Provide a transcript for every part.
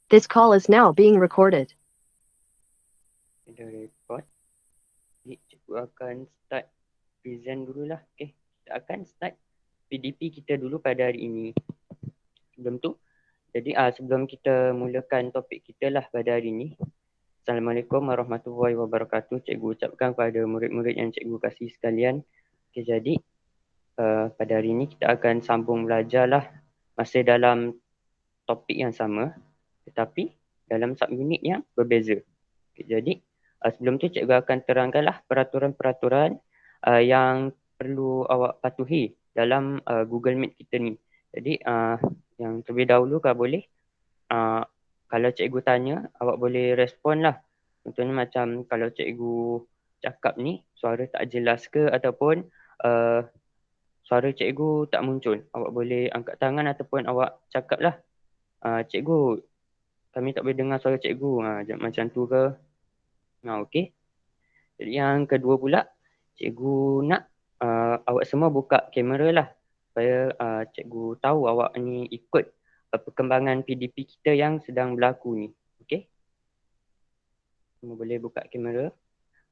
This call is now being recorded. Dah record. Jadi cikgu akan start present dululah. Okay. Kita akan start PDP kita dulu pada hari ini. Sebelum kita mulakan topik kita lah pada hari ini. Assalamualaikum warahmatullahi wabarakatuh. Cikgu ucapkan kepada murid-murid yang cikgu kasih sekalian. Okay, jadi pada hari ini kita akan sambung belajar lah, masih dalam topik yang sama tetapi dalam subunit yang berbeza. Okay, jadi sebelum tu cikgu akan terangkanlah peraturan-peraturan yang perlu awak patuhi dalam Google Meet kita ni. Jadi yang terlebih dahulu kalau boleh, kalau cikgu tanya awak boleh respon lah. Contohnya macam kalau cikgu cakap ni suara tak jelas ke ataupun suara cikgu tak muncul, awak boleh angkat tangan ataupun awak cakap lah, cikgu kami tak boleh dengar suara cikgu, macam tu ke. Okey. Jadi yang kedua pula, cikgu nak awak semua buka kamera lah supaya cikgu tahu awak ni ikut perkembangan PDP kita yang sedang berlaku ni. Okey. Semua boleh buka kamera.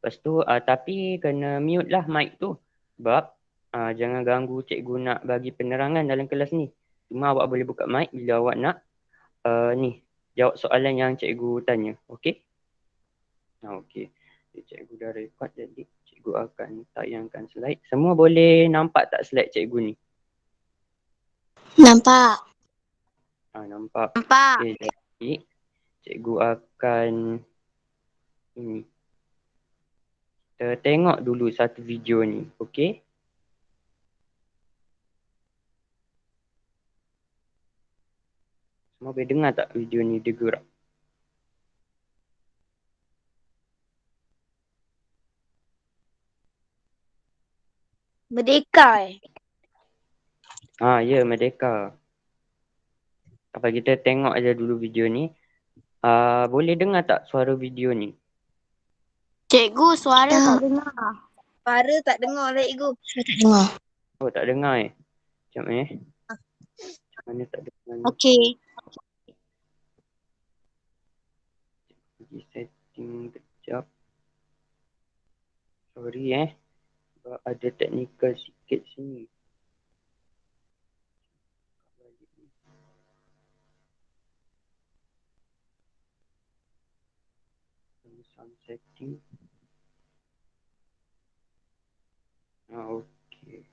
Lepas tu tapi kena mute lah mic tu sebab jangan ganggu cikgu nak bagi penerangan dalam kelas ni. Cuma awak boleh buka mic bila awak nak ni jawab soalan yang cikgu tanya. Okey. Okey. Cikgu dah record, jadi cikgu akan tayangkan slide. Semua boleh nampak tak slide cikgu ni? Nampak. Nampak. Nampak. Okey, jadi cikgu akan ini. Kita tengok dulu satu video ni. Okey. Semua boleh dengar tak video ni dia gerak? Merdeka Ya, Merdeka. Apa kita tengok aja dulu video ni. Boleh dengar tak suara video ni? Cikgu, suara tak dengar. Suara tak dengar lah cikgu. Suara tak dengar. Oh, tak dengar Macam Macam mana tak dengar ni? Okey. Pergi setting kejap. Sorry sebab ada technical sikit sini. Sound setting. Okey.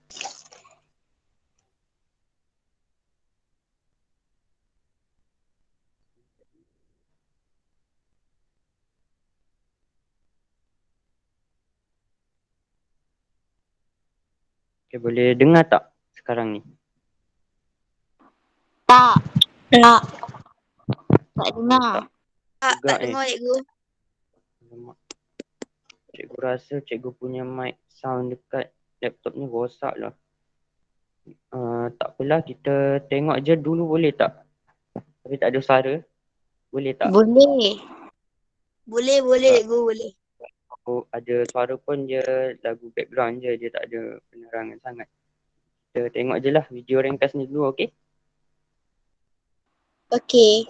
Okey, boleh dengar tak sekarang ni? Tak. Tak. Tak dengar. Tak dengar cikgu. Alamak. Cikgu rasa cikgu punya mic sound dekat laptop ni rosak lah. Tak apalah, kita tengok je dulu boleh tak? Tapi tak ada suara. Boleh tak? Boleh. Boleh cikgu, boleh. Ada suara pun dia lagu background je, dia tak ada penerangan sangat. Kita tengok je lah video ringkas ni dulu, okey? Okey.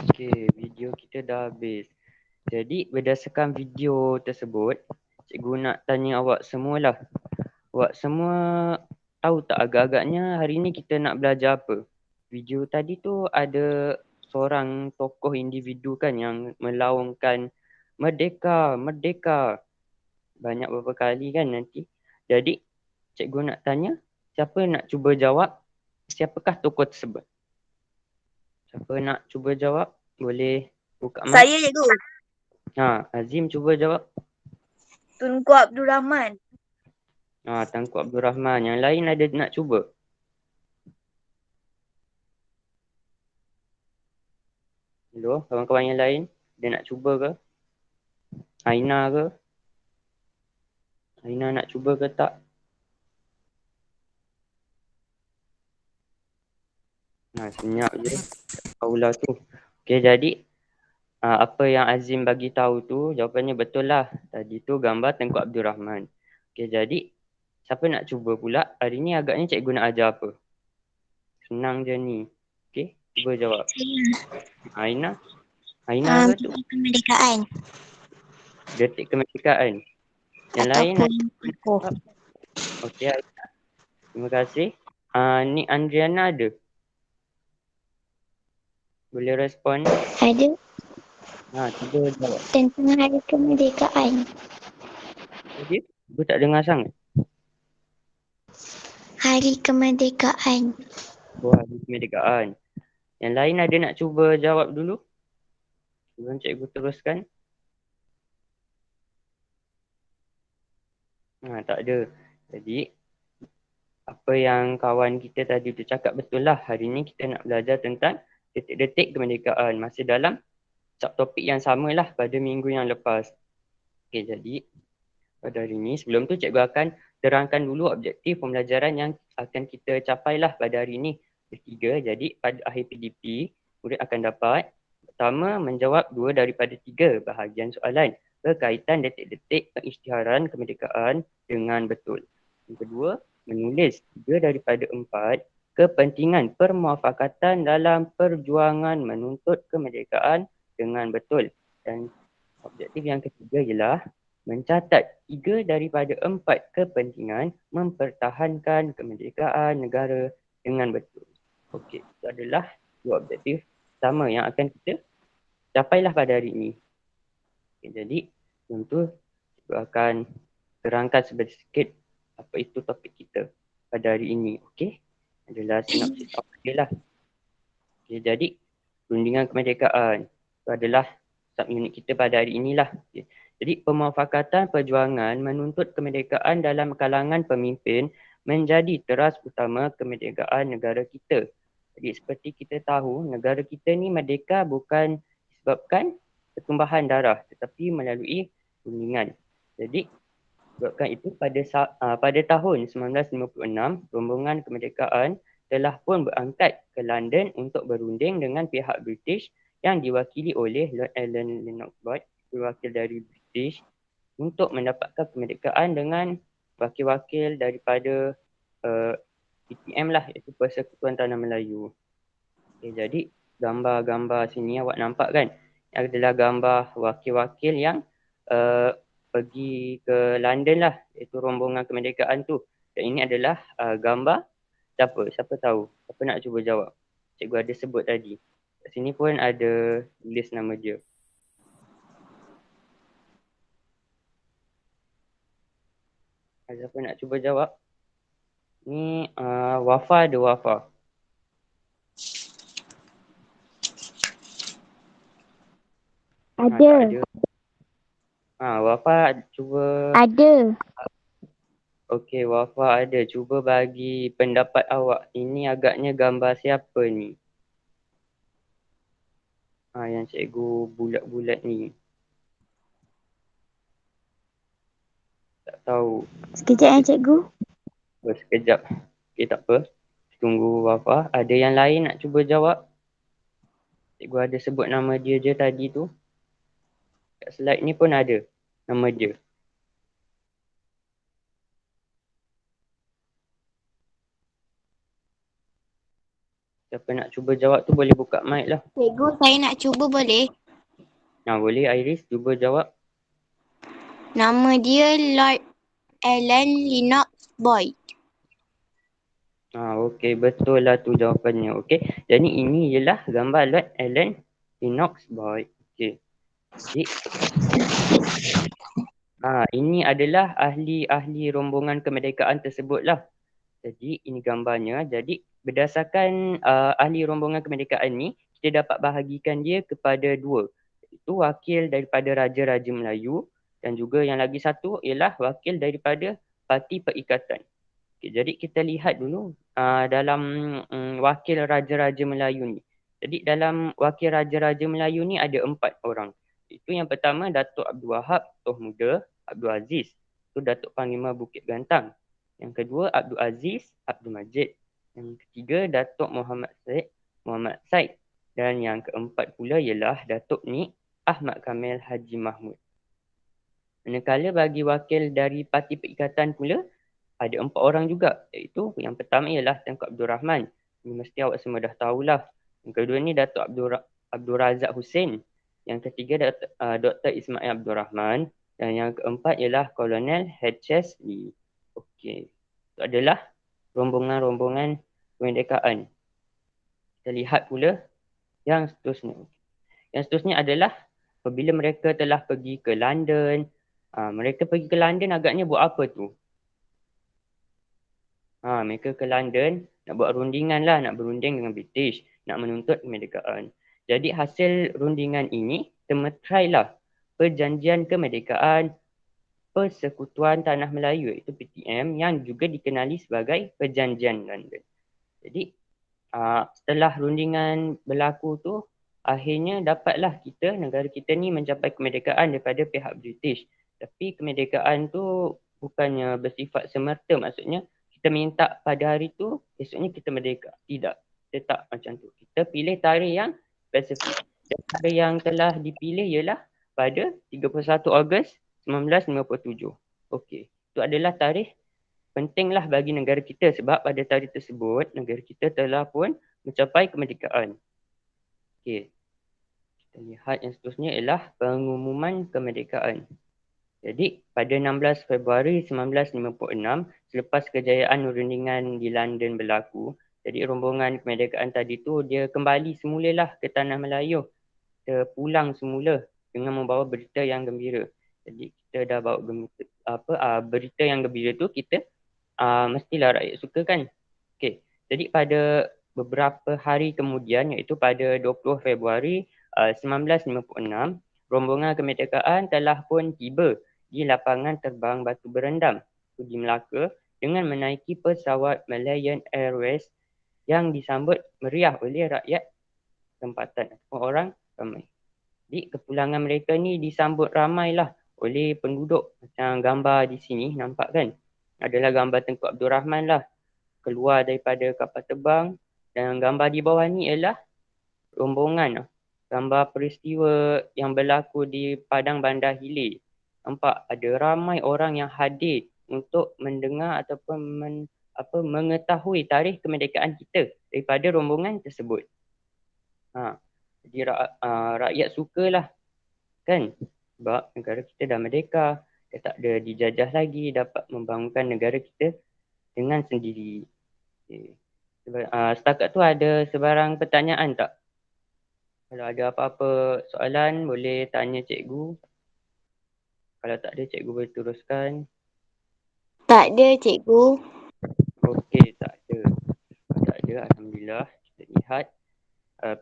Okey, video kita dah habis. Jadi berdasarkan video tersebut, cikgu nak tanya awak semualah. Awak semua tahu tak agak-agaknya hari ni kita nak belajar apa? Video tadi tu ada seorang tokoh individu kan yang melaungkan merdeka, merdeka. Banyak beberapa kali kan nanti. Jadi cikgu nak tanya, siapa nak cuba jawab siapakah tokoh tersebut? Siapa nak cuba jawab? Boleh buka mic. Saya cikgu. Azim cuba jawab. Tunku Abdul Rahman. Tengku Abdul Rahman. Yang lain ada nak cuba? Hello, kawan-kawan yang lain? Dia nak cuba ke? Aina ke? Aina nak cuba ke tak? Senyap je. Tahulah tu. Okey, jadi apa yang Azim bagi tahu tu jawapannya betul lah. Tadi tu gambar Tengku Abdul Rahman. Okey, jadi siapa nak cuba pula? Hari ni agaknya cikgu nak ajar apa? Senang je ni. Okey, cuba jawab. Aina? Aina ke tu? Detik kemerdekaan. Detik kemerdekaan. Yang lain Ataupun aku. Okey, Aina. Terima kasih. Ni Andriana ada? Boleh respon? Ada Cuba jawab. tentang hari kemerdekaan. Okey, aku tak dengar sangat. Hari kemerdekaan. Hari kemerdekaan. Yang lain ada nak cuba jawab dulu? Sebelum cikgu teruskan. Tak ada. Jadi, apa yang kawan kita tadi tu cakap betul lah. Hari ni kita nak belajar tentang detik-detik kemerdekaan. Masih dalam subtopik yang samalah pada minggu yang lepas. Okey, jadi pada hari ni, sebelum tu cikgu akan terangkan dulu objektif pembelajaran yang akan kita capai lah pada hari ni. Ketiga, jadi pada akhir PDP, murid akan dapat pertama, menjawab 2 daripada 3 bahagian soalan berkaitan detik-detik pengisytiharan kemerdekaan dengan betul. Yang kedua, menulis 3 daripada 4 kepentingan permuafakatan dalam perjuangan menuntut kemerdekaan dengan betul. Dan objektif yang ketiga ialah mencatat 3 daripada 4 kepentingan mempertahankan kemerdekaan negara dengan betul. Okey, itu adalah 2 objektif sama yang akan kita capailah pada hari ini. Okay, jadi, tentu kita akan terangkan sedikit apa itu topik kita pada hari ini. Okey, adalah sinopsis awal dia lah. Okay, jadi, perundingan kemerdekaan itu adalah subunit kita pada hari inilah. Okay. Jadi, pemuafakatan perjuangan menuntut kemerdekaan dalam kalangan pemimpin menjadi teras utama kemerdekaan negara kita. Jadi, seperti kita tahu, negara kita ni merdeka bukan disebabkan pertumbuhan darah tetapi melalui perundingan. Jadi, sebabkan itu pada tahun 1956, rombongan kemerdekaan telah pun berangkat ke London untuk berunding dengan pihak British yang diwakili oleh Lord Allen Lennox Bott, wakil dari British, untuk mendapatkan kemerdekaan dengan wakil-wakil daripada PTM lah, iaitu Persekutuan Tanah Melayu. Okay, jadi gambar-gambar sini awak nampak kan? Yang adalah gambar wakil-wakil yang pergi ke London lah, iaitu rombongan kemerdekaan tu. Dan ini adalah gambar siapa? Siapa tahu? Siapa nak cuba jawab? Cikgu ada sebut tadi. Kat sini pun ada tulis nama dia. Siapa nak cuba jawab? Ni Wafa ada Wafa. Ada. Wafa cuba. Ada. Okey, Wafa ada. Cuba bagi pendapat awak. Ini agaknya gambar siapa ni? Yang cikgu bulat-bulat ni. Tak tahu. Sekejap ya cikgu. Sekejap. Okey, tak apa. Tunggu Wafa. Ada yang lain nak cuba jawab? Cikgu ada sebut nama dia je tadi tu. Kat slide ni pun ada nama dia. Siapa nak cuba jawab tu boleh buka mic lah. Cikgu, saya nak cuba boleh? Boleh Iris cuba jawab. Nama dia Lord Alan Lennox Boyd. Okey, betul lah tu jawapannya. Okey, jadi ini ialah gambar Lord Alan Lennox Boyd. Okey. Jadi ini adalah ahli-ahli rombongan kemerdekaan tersebutlah. Jadi ini gambarnya. Jadi berdasarkan ahli rombongan kemerdekaan ni, kita dapat bahagikan dia kepada dua. Itu wakil daripada Raja-Raja Melayu dan juga yang lagi satu ialah wakil daripada Parti Perikatan. Okay, jadi kita lihat dulu dalam wakil Raja-Raja Melayu ni. Jadi dalam wakil Raja-Raja Melayu ni ada 4 orang. Itu yang pertama Datuk Abdul Wahab, Toh Muda, Abdul Aziz. Itu Datuk Panglima Bukit Gantang. Yang kedua Abdul Aziz, Abdul Majid. Yang ketiga Datuk Muhammad Said. Dan yang keempat pula ialah Datuk Ni Ahmad Kamil Haji Mahmud. Manakala bagi wakil dari Parti Perikatan pula, ada 4 orang juga, iaitu yang pertama ialah Tengku Abdul Rahman. Ini mesti awak semua dah tahulah. Yang kedua ni Datuk Abdul Razak Hussein. Yang ketiga Dr. Ismail Abdul Rahman. Dan yang keempat ialah Kolonel H.S. Lee. Okey. Itu adalah rombongan-rombongan kemerdekaan. Kita lihat pula yang seterusnya. Yang seterusnya adalah apabila mereka telah pergi ke London. Mereka pergi ke London agaknya buat apa tu? Mereka ke London nak buat rundingan lah, nak berunding dengan British, nak menuntut kemerdekaan. Jadi hasil rundingan ini temeterai lah Perjanjian Kemerdekaan Persekutuan Tanah Melayu iaitu PTM yang juga dikenali sebagai Perjanjian London. Jadi setelah rundingan berlaku tu, akhirnya dapatlah kita, negara kita ni mencapai kemerdekaan daripada pihak British. Tapi kemerdekaan tu bukannya bersifat semerta, maksudnya kita minta pada hari tu, esoknya kita merdeka. Tidak, kita tak macam tu. Kita pilih tarikh yang spesifik. Dan tarikh yang telah dipilih ialah pada 31 Ogos 1957. Okey, itu adalah tarikh pentinglah bagi negara kita sebab pada tarikh tersebut, negara kita telah pun mencapai kemerdekaan. Okey, kita lihat yang seterusnya ialah pengumuman kemerdekaan. Jadi pada 16 Februari 1956, selepas kejayaan rundingan di London berlaku, jadi rombongan kemerdekaan tadi tu dia kembali semulalah ke Tanah Melayu. Kita pulang semula dengan membawa berita yang gembira. Jadi kita dah bawa berita yang gembira tu, kita mestilah rakyat suka kan. Okey, jadi pada beberapa hari kemudian iaitu pada 20 Februari 1956, rombongan kemerdekaan telah pun tiba di lapangan terbang Batu Berendam di Melaka dengan menaiki pesawat Malayan Airways yang disambut meriah oleh rakyat tempatan, orang ramai. Jadi kepulangan mereka ni disambut ramailah oleh penduduk. Macam gambar di sini nampak kan? Adalah gambar Tengku Abdul Rahman lah keluar daripada kapal terbang, dan gambar di bawah ni ialah rombongan. Gambar peristiwa yang berlaku di Padang Bandar Hilir. Nampak ada ramai orang yang hadir untuk mendengar ataupun mengetahui tarikh kemerdekaan kita daripada rombongan tersebut. Jadi rakyat sukalah kan, sebab negara kita dah merdeka, dia tak ada dijajah lagi, dapat membangunkan negara kita dengan sendiri. Okay. Setakat tu ada sebarang pertanyaan tak? Kalau ada apa-apa soalan boleh tanya cikgu. Kalau tak ada, cikgu boleh teruskan. Tak ada, cikgu. Okey, tak ada. Tak ada, alhamdulillah. Kita lihat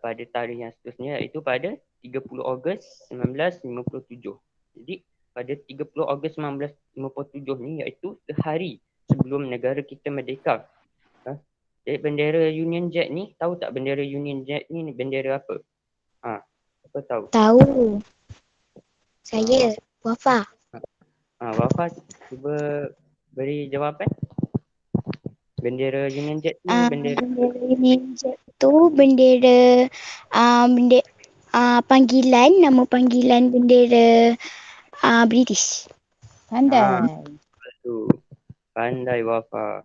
pada tarikh yang seterusnya iaitu pada 30 Ogos 1957. Jadi pada 30 Ogos 1957 ni iaitu sehari sebelum negara kita merdeka. Jadi bendera Union Jack ni, tahu tak bendera Union Jack ni bendera apa? Apa tahu? Tahu. Saya, Wafa. Wafa cuba beri jawapan. Bendera Union Jack ni bendera Union Jack tu bendera panggilan, nama panggilan bendera British. Pandai. Pandai Wafa.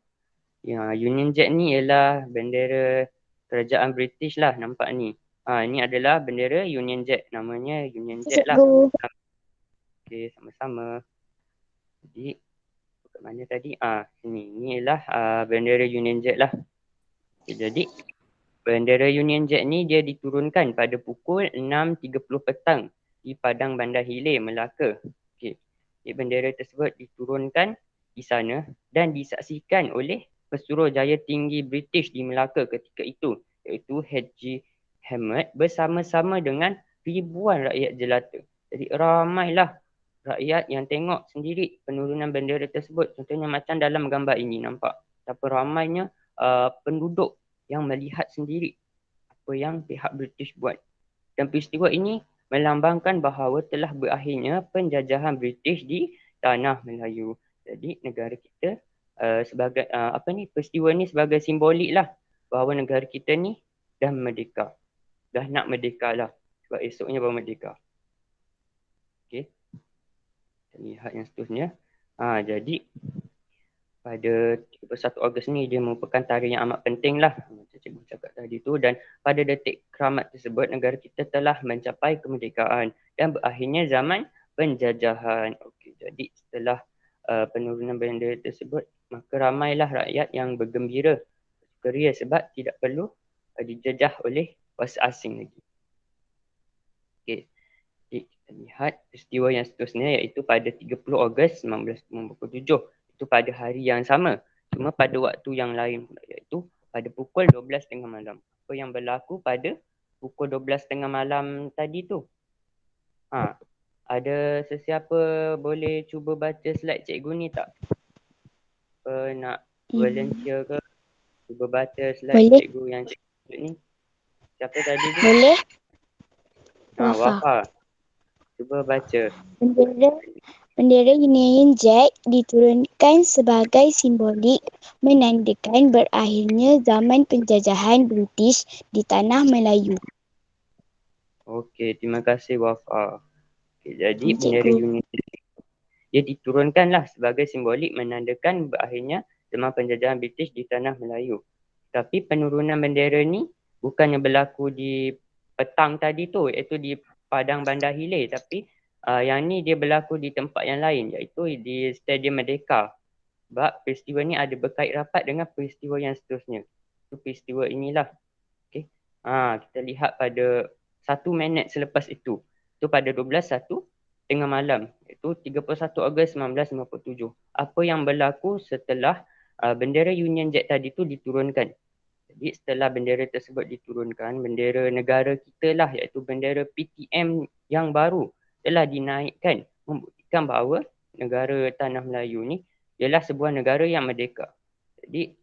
Ya, Union Jack ni ialah bendera kerajaan British lah nampak ni. Ini adalah bendera Union Jack. Namanya Union Jack lah. Cikgu. Okey, sama-sama. Jadi, kat mana tadi? Sini. Ini ialah bendera Union Jack lah. Okay, jadi, bendera Union Jack ni dia diturunkan pada pukul 6.30 petang di Padang Bandar Hilir, Melaka. Okey. Bendera tersebut diturunkan di sana dan disaksikan oleh Pesuruhjaya Tinggi British di Melaka ketika itu, iaitu Haji Hamid bersama-sama dengan ribuan rakyat jelata. Jadi ramailah rakyat yang tengok sendiri penurunan bendera tersebut. Contohnya macam dalam gambar ini nampak. Betapa ramainya penduduk yang melihat sendiri apa yang pihak British buat. Dan peristiwa ini melambangkan bahawa telah berakhirnya penjajahan British di tanah Melayu. Jadi negara kita sebagai peristiwa ni sebagai simbolik lah bahawa negara kita ni dah merdeka. Dah nak merdeka lah. Sebab esoknya baru merdeka. Okey. Kita lihat yang seterusnya. Jadi pada 31 Ogos ni dia merupakan tarikh yang amat penting lah macam cikgu cakap tadi tu, dan pada detik keramat tersebut negara kita telah mencapai kemerdekaan dan berakhirnya zaman penjajahan. Okey, jadi setelah penurunan bendera tersebut maka ramailah rakyat yang bergembira, bersukaria sebab tidak perlu dijajah oleh kuasa asing lagi. Okey. Jadi kita lihat peristiwa yang seterusnya iaitu pada 30 Ogos 1997. Itu pada hari yang sama, cuma pada waktu yang lain pula, iaitu pada pukul 12.30 malam. Apa yang berlaku pada pukul 12.30 malam tadi tu? Ada sesiapa boleh cuba baca slide cikgu ni tak? Nak volunteer ke? Cuba baca slide Boleh. cikgu yang cikgu ni. Siapa tadi tu? Boleh. Wafa. Cuba baca. Bendera Union Jack diturunkan sebagai simbolik menandakan berakhirnya zaman penjajahan British di tanah Melayu. Okey, terima kasih Wafa. Okay, jadi bendera Cikgu. Union dia diturunkanlah sebagai simbolik menandakan berakhirnya zaman penjajahan British di tanah Melayu. Tapi penurunan bendera ni bukannya berlaku di petang tadi tu, iaitu di Padang Bandar Hilir, tapi yang ni dia berlaku di tempat yang lain, iaitu di Stadium Merdeka. Sebab peristiwa ni ada berkait rapat dengan peristiwa yang seterusnya. Itu peristiwa inilah. Okay. Kita lihat pada 1 minit selepas itu. Itu pada 12.01 tengah malam. Itu 31 Ogos 1957. Apa yang berlaku setelah bendera Union Jack tadi tu diturunkan. Jadi setelah bendera tersebut diturunkan, bendera negara kita lah, iaitu bendera PTM yang baru telah dinaikkan, membuktikan bahawa negara Tanah Melayu ni ialah sebuah negara yang merdeka. Jadi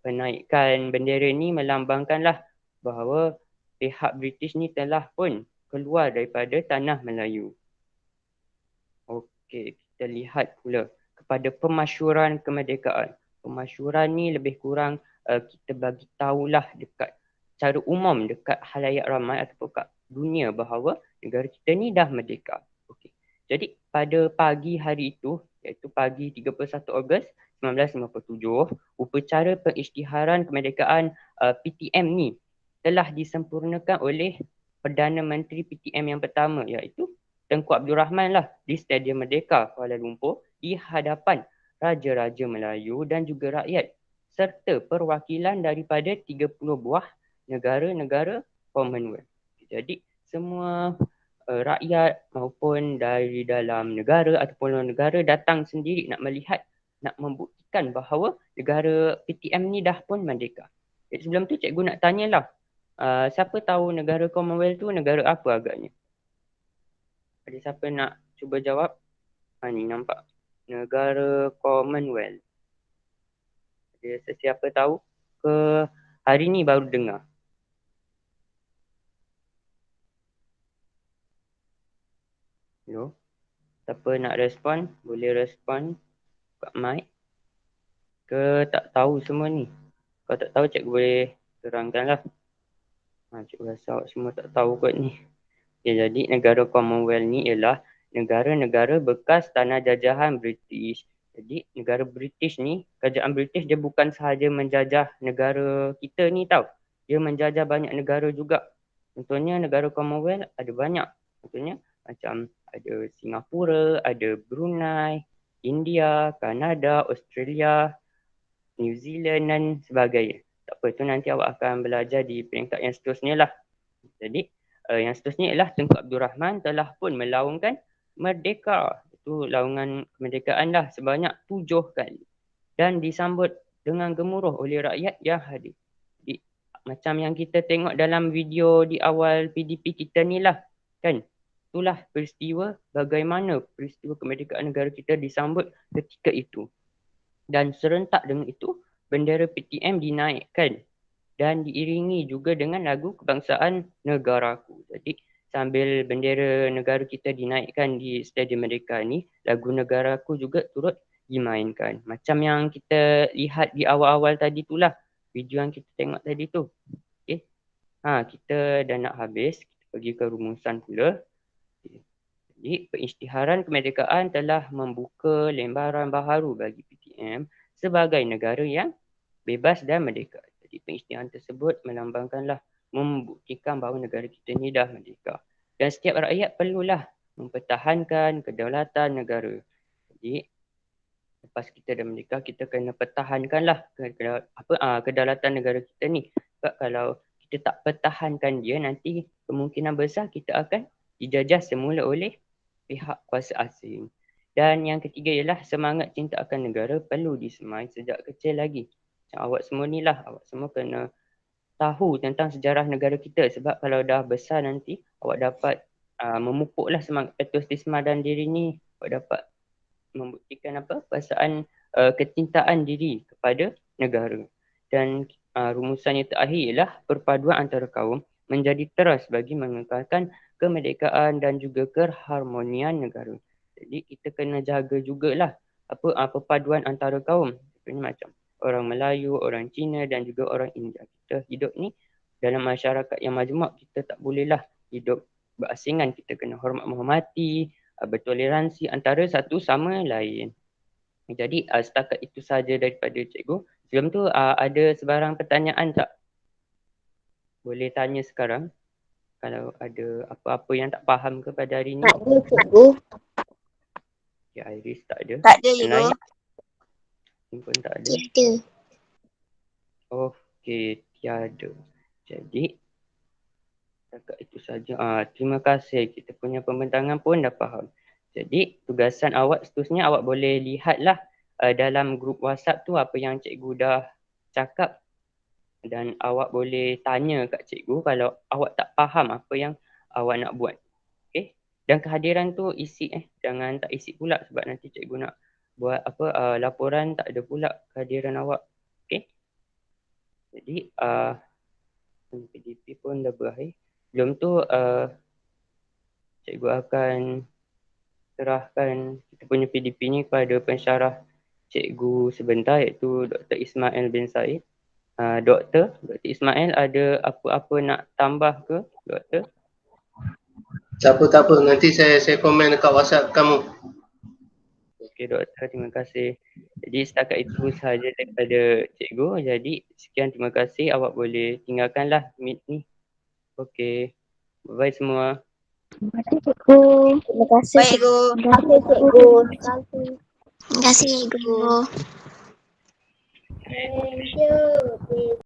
penaikan bendera ni melambangkanlah bahawa pihak British ni telah pun keluar daripada Tanah Melayu. Okey, kita lihat pula kepada pemasyuran kemerdekaan. Pemasyuran ni lebih kurang kita bagi tahulah dekat secara umum dekat khalayak ramai ataupun kat dunia bahawa negara kita ni dah merdeka. Okey. Jadi pada pagi hari itu, iaitu pagi 31 Ogos 1957, upacara pengisytiharan kemerdekaan PTM ni telah disempurnakan oleh Perdana Menteri PTM yang pertama, iaitu Tengku Abdul Rahman lah, di Stadium Merdeka Kuala Lumpur di hadapan Raja-Raja Melayu dan juga rakyat serta perwakilan daripada 30 buah negara-negara Commonwealth. Jadi semua rakyat maupun dari dalam negara ataupun luar negara datang sendiri nak melihat, nak membuktikan bahawa negara PTM ni dah pun merdeka. Jadi sebelum tu cikgu nak tanyalah, siapa tahu negara Commonwealth tu negara apa agaknya? Ada siapa nak cuba jawab? Ni nampak. Negara Commonwealth. Ada sesiapa tahu ke hari ni baru dengar? Hello? Siapa nak respon? Boleh respon kat mic? Ke tak tahu semua ni? Kalau tak tahu cikgu boleh terangkanlah. Cikgu rasa awak semua tak tahu kot ni. Jadi negara Commonwealth ni ialah negara-negara bekas tanah jajahan British. Jadi negara British ni, kerajaan British dia bukan sahaja menjajah negara kita ni tau. dia menjajah banyak negara juga. Contohnya negara Commonwealth ada banyak. Contohnya macam ada Singapura, ada Brunei, India, Kanada, Australia, New Zealand dan sebagainya. Tak apa, itu nanti awak akan belajar di peringkat yang seterusnya lah. Jadi yang seterusnya ialah Tengku Abdul Rahman telah pun melaungkan merdeka. Itu laungan kemerdekaan lah sebanyak 7 kali. Dan disambut dengan gemuruh oleh rakyat yang hadir. Jadi, macam yang kita tengok dalam video di awal PDP kita ni lah. Kan? Itulah peristiwa bagaimana peristiwa kemerdekaan negara kita disambut ketika itu. Dan serentak dengan itu, bendera PTM dinaikkan dan diiringi juga dengan lagu kebangsaan negaraku. Jadi sambil bendera negara kita dinaikkan di Stadium Merdeka ni, lagu negaraku juga turut dimainkan. Macam yang kita lihat di awal-awal tadi itulah, video yang kita tengok tadi tu. Okay. Kita dah nak habis, kita pergi ke rumusan pula. Jadi pengisytiharan kemerdekaan telah membuka lembaran baharu bagi PTM sebagai negara yang bebas dan merdeka. Jadi pengisytiharan tersebut melambangkanlah, membuktikan bahawa negara kita ni dah merdeka. Dan setiap rakyat perlulah mempertahankan kedaulatan negara. Jadi lepas kita dah merdeka, kita kena pertahankanlah kedaulatan negara kita ni. Sebab kalau kita tak pertahankan dia, nanti kemungkinan besar kita akan dijajah semula oleh pihak kuasa asing. Dan yang ketiga ialah semangat cinta akan negara perlu disemai sejak kecil lagi. Macam awak semua ni lah, awak semua kena tahu tentang sejarah negara kita. Sebab kalau dah besar nanti, awak dapat memupuklah semangat patriotisme dan diri ni. Awak dapat membuktikan perasaan kecintaan diri kepada negara. Dan rumusan yang terakhir ialah perpaduan antara kaum menjadi teras bagi mengekalkan kemerdekaan dan juga keharmonian negara. Jadi kita kena jaga jugalah perpaduan antara kaum. Sebenarnya macam orang Melayu, orang Cina dan juga orang India. Kita hidup ni dalam masyarakat yang majmuk, kita tak bolehlah hidup berasingan. Kita kena hormat menghormati, bertoleransi antara satu sama lain. Jadi setakat itu saja daripada cikgu. Sebelum tu ada sebarang pertanyaan tak? Boleh tanya sekarang. Kalau ada apa-apa yang tak faham ke pada hari ni. Tak ada, cikgu. Ya, Iris tak ada. Tak ada, cikgu. Ini pun tak ada. Tiada. Okey, tiada. Jadi, setakat itu saja. Terima kasih. Kita punya pembentangan pun dah faham. Jadi, tugasan awak seterusnya awak boleh lihatlah dalam grup WhatsApp tu apa yang cikgu dah cakap. Dan awak boleh tanya kat cikgu kalau awak tak faham apa yang awak nak buat. Okay? Dan kehadiran tu isi jangan tak isi pula sebab nanti cikgu nak buat laporan tak ada pula kehadiran awak. Okay? Jadi PDP pun dah berakhir. Sebelum tu cikgu akan serahkan kita punya PDP ni kepada pensyarah cikgu sebentar iaitu Dr. Ismail bin Said. Doktor Ismail ada apa-apa nak tambah ke, Doktor? Tak apa. Nanti saya komen dekat WhatsApp kamu. Okey, Doktor. Terima kasih. Jadi setakat itu sahaja daripada cikgu. Jadi sekian, terima kasih. Awak boleh tinggalkanlah meet ni. Okey. Bye-bye semua. Terima kasih, cikgu. Terima kasih, cikgu. Terima kasih, cikgu. Terima kasih, cikgu. Thank you.